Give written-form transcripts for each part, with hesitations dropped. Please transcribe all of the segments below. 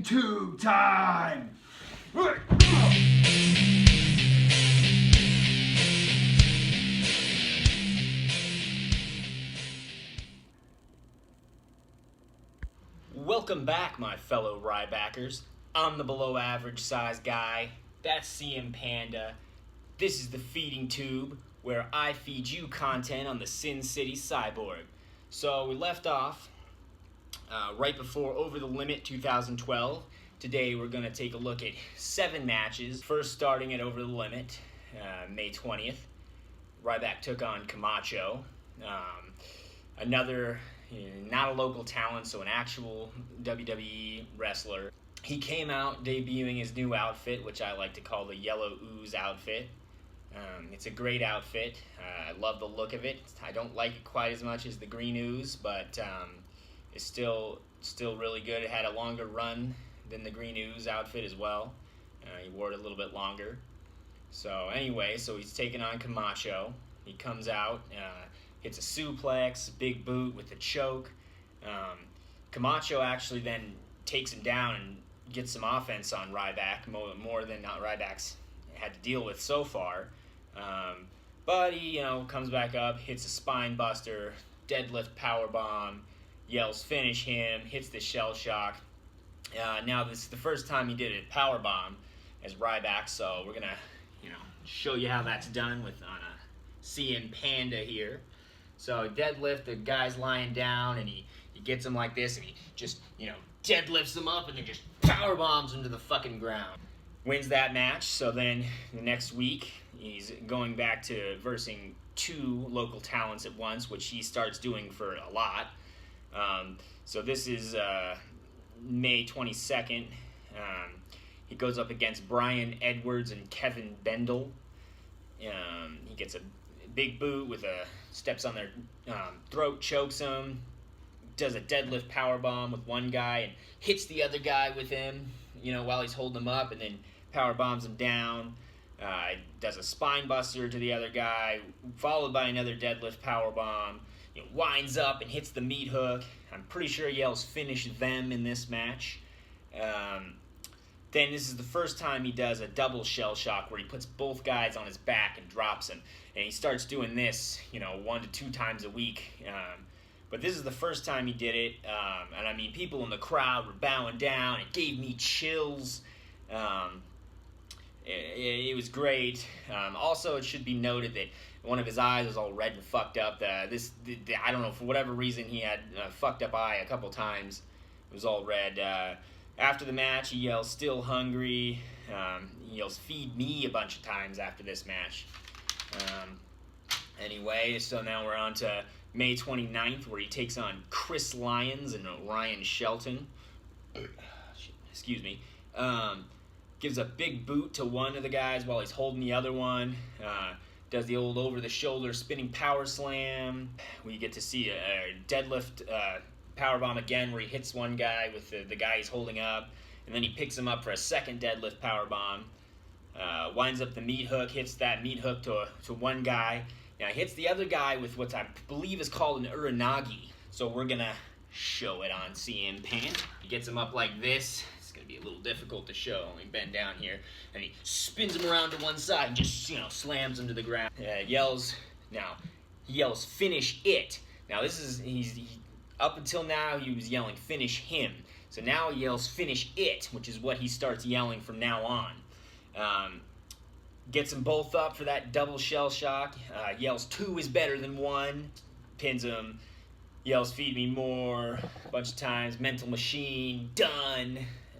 FeedingTube time! Welcome back, my fellow Rybackers. I'm the below average size guy. That's CM Panda. This is the FeedingTube, where I feed you content on the Sin City Cyborg. So we left off right before Over the Limit 2012. Today we're going to take a look at 7 matches. First starting at Over the Limit, May 20th. Ryback took on Camacho. Another, not a local talent, so an actual WWE wrestler. He came out debuting his new outfit, which I like to call the Yellow Ooze outfit. It's a great outfit. I love the look of it. I don't like it quite as much as the Green Ooze, but it's still really good. It had a longer run than the Green Ooze outfit as well. He wore it a little bit longer. So anyway, he's taking on Camacho. He comes out, hits a suplex, big boot with a choke. Camacho actually then takes him down and gets some offense on Ryback, more than Ryback's had to deal with so far. But he, comes back up, hits a spine buster, deadlift powerbomb, yells finish him, hits the shell shock. Now this is the first time he did a powerbomb as Ryback, so we're gonna, show you how that's done on a CM Panda here. So deadlift, the guy's lying down, and he gets him like this, and he just, deadlifts him up, and then just powerbombs him to the fucking ground. Wins that match. So then the next week he's going back to versing 2 local talents at once, which he starts doing for a lot. So this is May 22nd. He goes up against Brian Edwards and Kevin Bendel. He gets a big boot with steps on their throat, chokes him, does a deadlift powerbomb with one guy and hits the other guy with him, while he's holding him up, and then power bombs him down. Does a spine buster to the other guy, followed by another deadlift power bomb. Winds up and hits the meat hook. I'm pretty sure he yells finish them in this match. Then this is the first time he does a double shell shock where he puts both guys on his back and drops him. And he starts doing this, 1 to 2 times a week. But this is the first time he did it. And I mean, people in the crowd were bowing down. It gave me chills. It was great. Also, it should be noted that one of his eyes was all red and fucked up. I don't know, for whatever reason, he had a fucked up eye a couple times. It was all red. After the match, he yells, still hungry. He yells, feed me a bunch of times after this match. Anyway, so now we're on to May 29th, where he takes on Chris Lyons and Ryan Shelton. Excuse me. Gives a big boot to one of the guys while he's holding the other one. Does the old over-the-shoulder spinning power slam. We get to see a deadlift powerbomb again, where he hits one guy with the guy he's holding up, and then he picks him up for a second deadlift powerbomb. Winds up the meat hook, hits that meat hook to one guy. Now he hits the other guy with what I believe is called an uranagi. So we're gonna show it on CM Panda. He gets him up like this. It's gonna be a little difficult to show. Let me bend down here. And he spins him around to one side and just, slams him to the ground. He yells finish it. Now this is, up until now he was yelling finish him. So now he yells finish it, which is what he starts yelling from now on. Gets them both up for that double shell shock. Yells 2 is better than 1. Pins him. Yells feed me more a bunch of times. Mental machine. Done.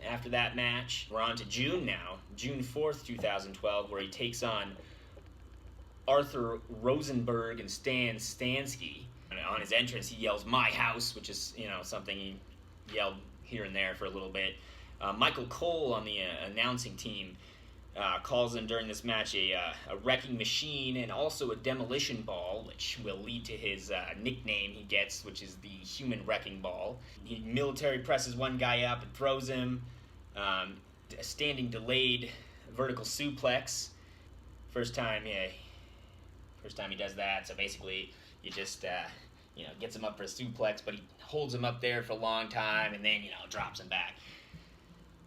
After that match, we're on to June now. June 4th, 2012, where he takes on Arthur Rosenberg and Stan Stansky. On his entrance, he yells my house, which is, something he yelled here and there for a little bit. Michael Cole on the announcing team calls him during this match a wrecking machine and also a demolition ball, which will lead to his nickname he gets, which is the human wrecking ball. He military presses one guy up and throws him. A standing delayed vertical suplex. First time he does that. So basically, he just gets him up for a suplex, but he holds him up there for a long time and then drops him back.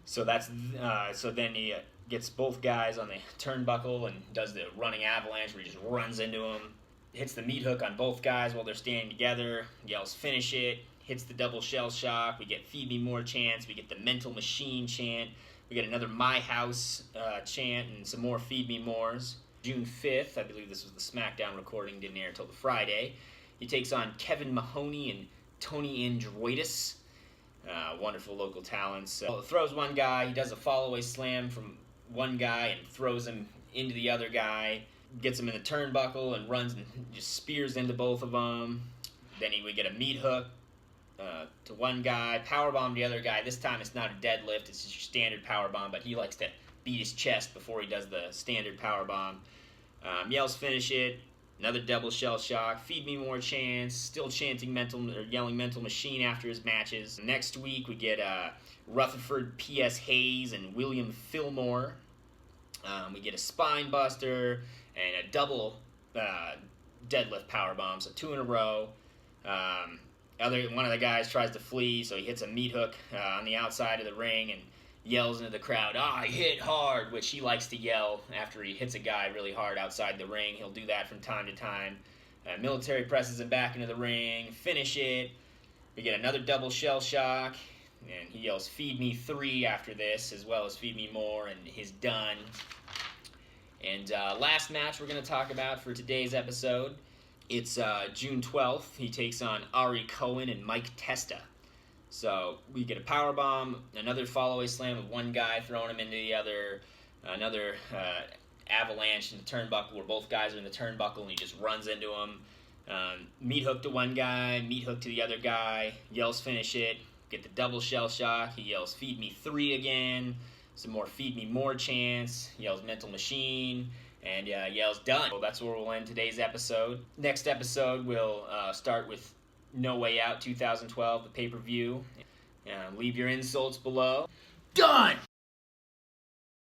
So then he gets both guys on the turnbuckle and does the running avalanche where he just runs into them, hits the meat hook on both guys while they're standing together, yells finish it, hits the double shell shock. We get feed me more chants, we get the mental machine chant, we get another my house chant, and some more feed me mores. June 5th, I believe this was the SmackDown recording, didn't air until the Friday. He takes on Kevin Mahoney and Tony Androidis. Wonderful local talents. Throws one guy, he does a fall-away slam from one guy and throws him into the other guy, gets him in the turnbuckle and runs and just spears into both of them. Then we get a meat hook to one guy, powerbomb the other guy. This time it's not a deadlift, it's just your standard powerbomb, but he likes to beat his chest before he does the standard powerbomb. Yells finish it. Another double shell shock. Feed me more chants. Still chanting yelling mental machine after his matches. Next week we get Rutherford P.S. Hayes and William Fillmore. We get a spine buster and a double deadlift powerbomb, so 2 in a row. One of the guys tries to flee, so he hits a meat hook on the outside of the ring and yells into the crowd, "I hit hard," which he likes to yell after he hits a guy really hard outside the ring. He'll do that from time to time. Military presses him back into the ring. Finish it. We get another double shell shock, and he yells, "Feed me 3" after this, as well as "Feed me more," and he's done. And last match we're going to talk about for today's episode, it's June 12th. He takes on Ari Cohen and Mike Testa. So we get a powerbomb, another follow-away slam with one guy throwing him into the other, another avalanche in the turnbuckle where both guys are in the turnbuckle and he just runs into him. Meat hook to one guy, meat hook to the other guy, yells finish it, get the double shell shock, he yells feed me 3 again, some more feed me more chants, yells mental machine, and yells done. So that's where we'll end today's episode. Next episode we'll start with No Way Out 2012, the pay-per-view. Leave your insults below. Done!